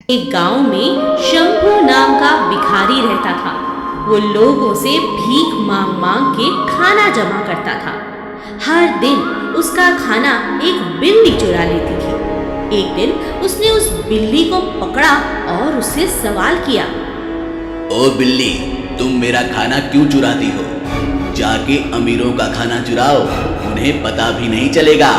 एक गांव में शंभू नाम का भिखारी रहता था। वो लोगों से भीख मांग मांग के खाना जमा करता था। हर दिन उसका खाना एक बिल्ली चुरा लेती थी। एक दिन उसने उस बिल्ली को पकड़ा और उससे सवाल किया। ओ बिल्ली, तुम मेरा खाना क्यों चुराती हो? जाके अमीरों का खाना चुराओ, उन्हें पता भी नहीं चलेगा।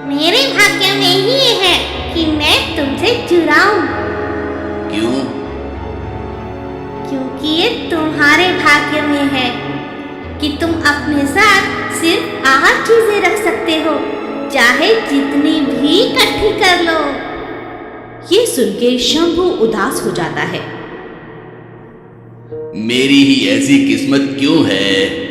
मेरे भाग्य में ही ये है कि मैं तुमसे चुराऊं। क्यों? क्योंकि ये तुम्हारे भाग्य में है कि तुम अपने साथ सिर्फ 8 चीजें रख सकते हो, चाहे जितनी भी इकट्ठी कर लो। ये सुन के शंभू उदास हो जाता है। मेरी ही ऐसी किस्मत क्यों है?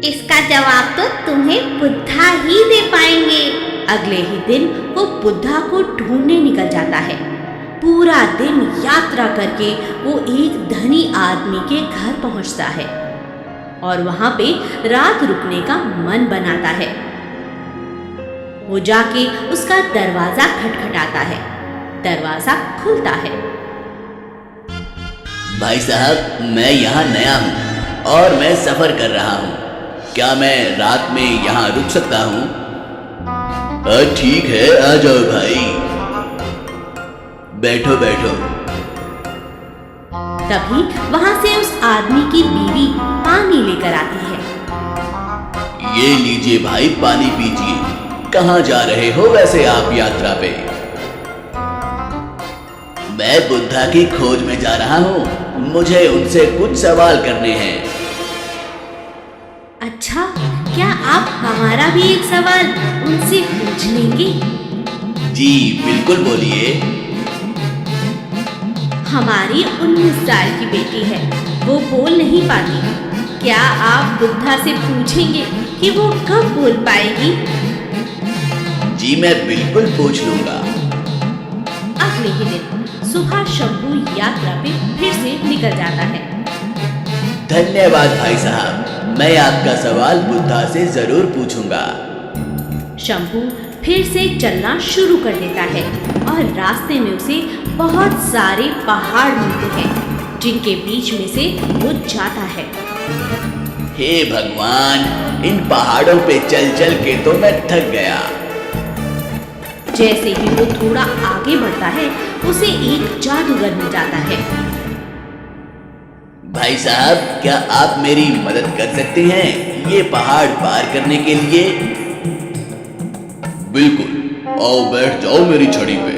इसका जवाब तो तुम्हें बुद्धा ही दे पाएंगे। अगले ही दिन वो बुद्धा को ढूंढने निकल जाता है। पूरा दिन यात्रा करके वो एक धनी आदमी के घर पहुंचता है और वहां पे रात रुकने का मन बनाता है। वो जाके उसका दरवाजा खटखटाता है। दरवाजा खुलता है। भाई साहब, मैं यहाँ नया हूँ और मैं सफर कर रहा हूँ। क्या मैं रात में यहाँ रुक सकता हूँ? ठीक है, आ जाओ भाई, बैठो बैठो। तभी वहां से उस आदमी की बीवी पानी लेकर आती है। ये लीजिए भाई, पानी पीजिए। कहाँ जा रहे हो वैसे आप यात्रा पे? मैं बुद्धा की खोज में जा रहा हूँ। मुझे उनसे कुछ सवाल करने हैं। अच्छा, क्या आप हमारा भी एक सवाल उनसे पूछ लेंगे? जी बिल्कुल, बोलिए। हमारी 19 साल की बेटी है, वो बोल नहीं पाती। क्या आप बुद्धा से पूछेंगे कि वो कब बोल पाएगी? जी मैं बिल्कुल पूछ लूंगा। अगले ही दिन सुबह शंभू यात्रा पे फिर से निकल जाता है। धन्यवाद भाई साहब, मैं आपका सवाल बुद्धा से जरूर पूछूंगा। शंभू फिर से चलना शुरू कर देता है और रास्ते में उसे बहुत सारे पहाड़ मिलते हैं, जिनके बीच में से वो जाता है। हे भगवान, इन पहाड़ों पे चल चल के तो मैं थक गया। जैसे ही वो थोड़ा आगे बढ़ता है, उसे एक जादूगर मिल जाता है। भाई साहब, क्या आप मेरी मदद कर सकते हैं ये पहाड़ पार करने के लिए? बिल्कुल, आओ बैठ जाओ मेरी छड़ी पे।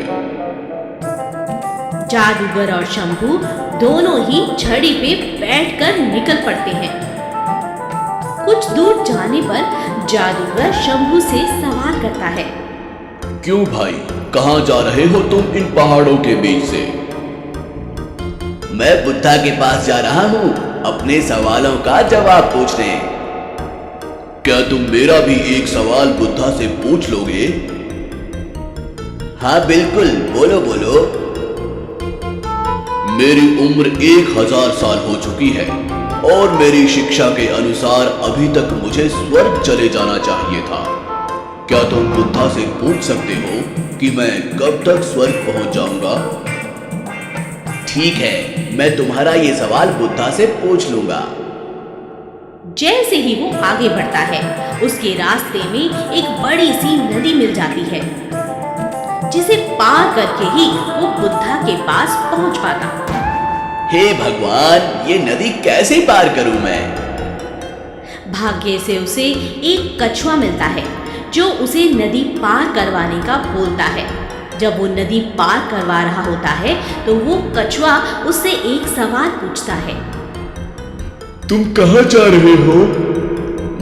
जादूगर और शंभू दोनों ही छड़ी पे बैठकर निकल पड़ते हैं। कुछ दूर जाने पर जादूगर शंभू से सवाल करता है। क्यों भाई, कहाँ जा रहे हो तुम इन पहाड़ों के बीच से? मैं बुद्धा के पास जा रहा हूँ अपने सवालों का जवाब पूछने। क्या तुम मेरा भी एक सवाल बुद्धा से पूछ लोगे? हाँ बिल्कुल, बोलो बोलो। मेरी उम्र 1000 साल हो चुकी है और मेरी शिक्षा के अनुसार अभी तक मुझे स्वर्ग चले जाना चाहिए था। क्या तुम बुद्धा से पूछ सकते हो कि मैं कब तक स्वर्ग पहुंच जाऊंगा? ठीक है, मैं तुम्हारा ये सवाल बुद्धा से पूछ लूंगा। जैसे ही वो आगे बढ़ता है, उसके रास्ते में एक बड़ी सी नदी मिल जाती है, जिसे पार करके ही वो बुद्धा के पास पहुंच पाता। हे भगवान, ये नदी कैसे पार करूं मैं? भाग्य से उसे एक कछुआ मिलता है, जो उसे नदी पार करवाने का बोलता है। जब वो नदी पार करवा रहा होता है, तो वो कछुआ उससे एक सवाल पूछता है। तुम कहाँ जा रहे हो?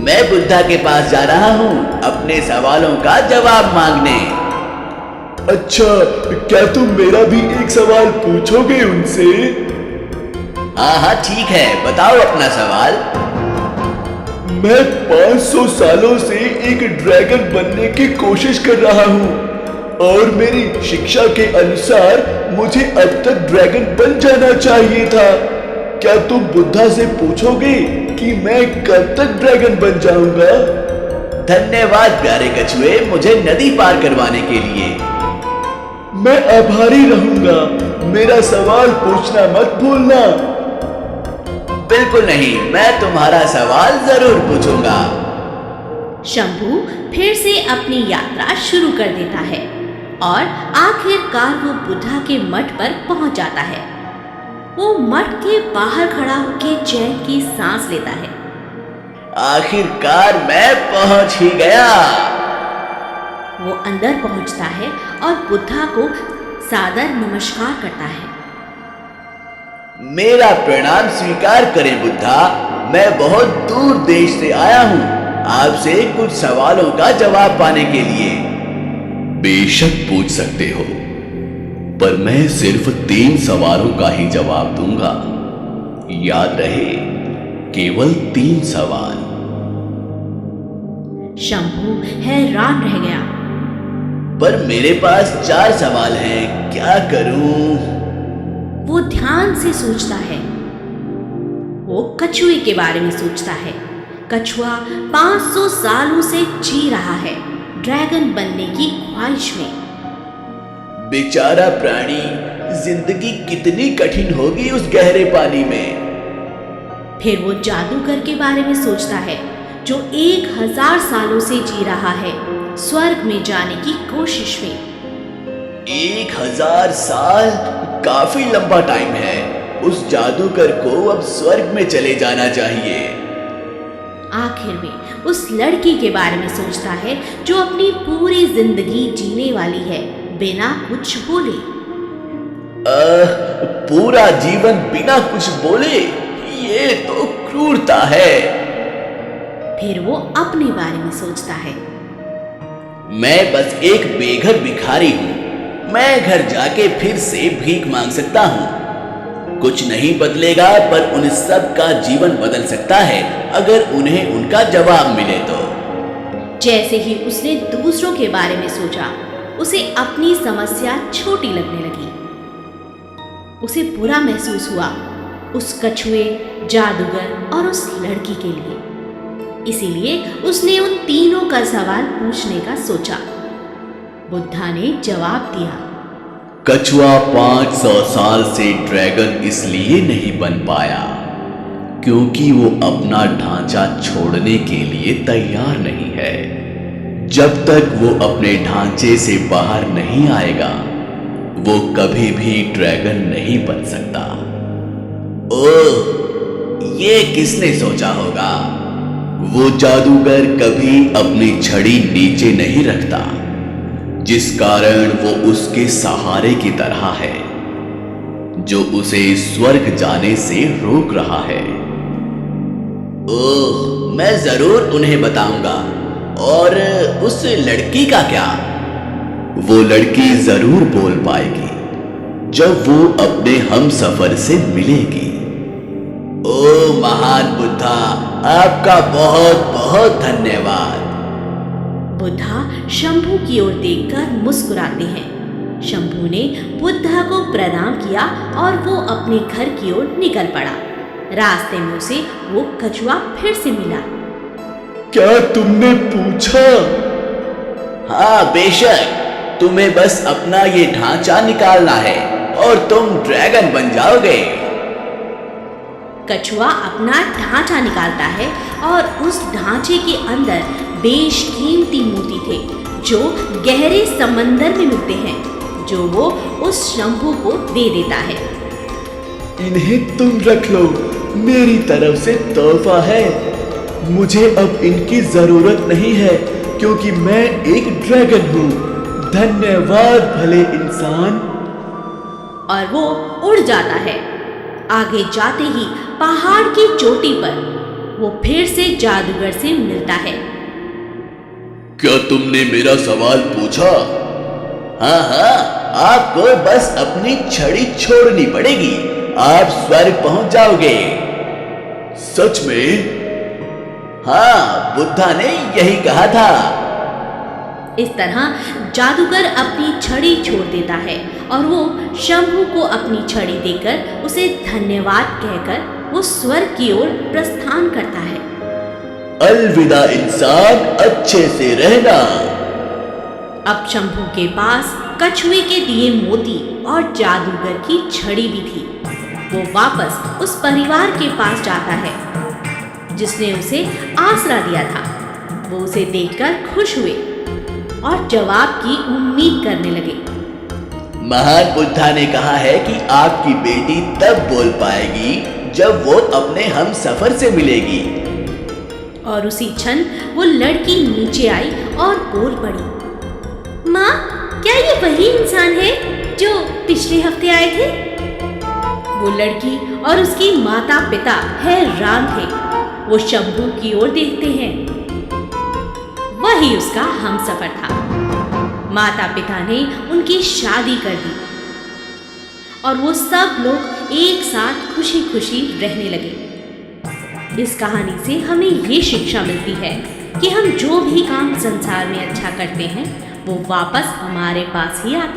मैं बुद्धा के पास जा रहा हूँ अपने सवालों का जवाब मांगने। अच्छा, क्या तुम मेरा भी एक सवाल पूछोगे उनसे? हाँ हाँ ठीक है, बताओ अपना सवाल। मैं 500 सालों से एक ड्रैगन बनने की कोशिश कर रहा हूँ और मेरी शिक्षा के अनुसार मुझे अब तक ड्रैगन बन जाना चाहिए था। क्या तुम बुद्धा से पूछोगे कि मैं कब तक ड्रैगन बन जाऊंगा? धन्यवाद प्यारे कछुए, मुझे नदी पार करवाने के लिए। मैं आभारी रहूंगा। मेरा सवाल पूछना मत भूलना। बिल्कुल नहीं, मैं तुम्हारा सवाल जरूर पूछूंगा। शंभू फिर से अपनी यात्रा शुरू कर देता है और आखिरकार वो बुद्धा के मठ पर पहुंच जाता है। वो मठ के बाहर खड़ा होकर चैन की सांस लेता है। आखिरकार मैं पहुंच ही गया। वो अंदर पहुंचता है और बुद्धा को सादर नमस्कार करता है। मेरा प्रणाम स्वीकार करें बुद्धा। मैं बहुत दूर देश से आया हूँ आपसे कुछ सवालों का जवाब पाने के लिए। बेशक पूछ सकते हो, पर मैं सिर्फ 3 सवालों का ही जवाब दूंगा। याद रहे, केवल 3 सवाल। शंभू हैरान रह गया। पर मेरे पास 4 सवाल हैं, क्या करूं? वो ध्यान से सोचता है। वो कछुए के बारे में सोचता है। कछुआ 500 सालों से जी रहा है ड्रैगन बनने की ख्वाहिश में। बेचारा प्राणी, जिंदगी कितनी कठिन होगी उस गहरे पानी में। फिर वो जादूगर के बारे में सोचता है जो 1000 सालों से जी रहा है स्वर्ग में जाने की कोशिश में। 1000 साल काफी लंबा टाइम है। उस जादूगर को अब स्वर्ग में चले जाना चाहिए। आखिर में उस लड़की के बारे में सोचता है जो अपनी पूरी जिंदगी जीने वाली है बिना कुछ बोले। पूरा जीवन बिना कुछ बोले, ये तो क्रूरता है। फिर वो अपने बारे में सोचता है। मैं बस एक बेघर भिखारी हूँ। मैं घर जाके फिर से भीख मांग सकता हूँ। कुछ नहीं बदलेगा, पर उन सब का जीवन बदल सकता है अगर उन्हें उनका जवाब मिले तो। जैसे ही उसने दूसरों के बारे में सोचा, उसे अपनी समस्या छोटी लगने लगी। उसे बुरा महसूस हुआ उस कछुए, जादूगर और उस लड़की के लिए। इसीलिए उसने उन तीनों का सवाल पूछने का सोचा। बुद्धा ने जवाब दिया। कछुआ 500 साल से ड्रैगन इसलिए नहीं बन पाया क्योंकि वो अपना ढांचा छोड़ने के लिए तैयार नहीं है। जब तक वो अपने ढांचे से बाहर नहीं आएगा, वो कभी भी ड्रैगन नहीं बन सकता। ओह, ये किसने सोचा होगा? वो जादूगर कभी अपनी छड़ी नीचे नहीं रखता, जिस कारण वो उसके सहारे की तरह है, जो उसे स्वर्ग जाने से रोक रहा है। ओह, मैं जरूर उन्हें बताऊंगा। और उस लड़की का क्या? वो लड़की जरूर बोल पाएगी जब वो अपने हम सफर से मिलेगी। ओ महान बुद्धा, आपका बहुत बहुत धन्यवाद। बुद्धा शंभू की ओर देखकर मुस्कुराते हैं। शंभू ने बुद्धा को प्रणाम किया और वो अपने घर की ओर निकल पड़ा। रास्ते में उसे वो कछुआ फिर से मिला। क्या तुमने पूछा? हाँ बेशक, तुम्हें बस अपना ये ढांचा निकालना है और तुम ड्रैगन बन जाओगे। कछुआ अपना ढांचा निकालता है और उस ढांचे के अंदर बेशकीमती मोती थे जो गहरे समंदर में मिलते हैं, जो वो उस शंभू को दे देता है। इन्हें तुम रख लो, मेरी तरफ से तोहफा है। मुझे अब इनकी जरूरत नहीं है क्योंकि मैं एक ड्रैगन हूँ। धन्यवाद भले इंसान। और वो उड़ जाता है। आगे जाते ही पहाड़ की चोटी पर वो फिर से जादूगर से मिलता है। क्या तुमने मेरा सवाल पूछा? हाँ हाँ, आपको बस अपनी छड़ी छोड़नी पड़ेगी, आप स्वर्ग पहुंच जाओगे। सच में? हाँ, बुद्धा ने यही कहा था। इस तरह जादूगर अपनी छड़ी छोड़ देता है और वो शंभू को अपनी छड़ी देकर उसे धन्यवाद कहकर वो स्वर्ग की ओर प्रस्थान करता है। अलविदा इंसान, अच्छे से रहना। अब शंभू के पास कछुए के दिए मोती और जादूगर की छड़ी भी थी। वो वापस उस परिवार के पास जाता है जिसने उसे आसरा दिया था। वो उसे देखकर खुश हुए और जवाब की उम्मीद करने लगे। महान बुद्धा ने कहा है कि आपकी बेटी तब बोल पाएगी जब वो अपने हम सफर से मिलेगी। और उसी क्षण वो लड़की नीचे आई और बोल पड़ी, माँ, क्या ये वही इंसान है जो पिछले हफ्ते आए थे? वो लड़की और उसकी माता पिता हैरान थे। वो शंभू की ओर देखते हैं। वही उसका हमसफर था। माता पिता ने उनकी शादी कर दी और वो सब लोग एक साथ खुशी खुशी रहने लगे। इस कहानी से हमें ये शिक्षा मिलती है कि हम जो भी काम संसार में अच्छा करते हैं वो वापस हमारे पास ही आता है।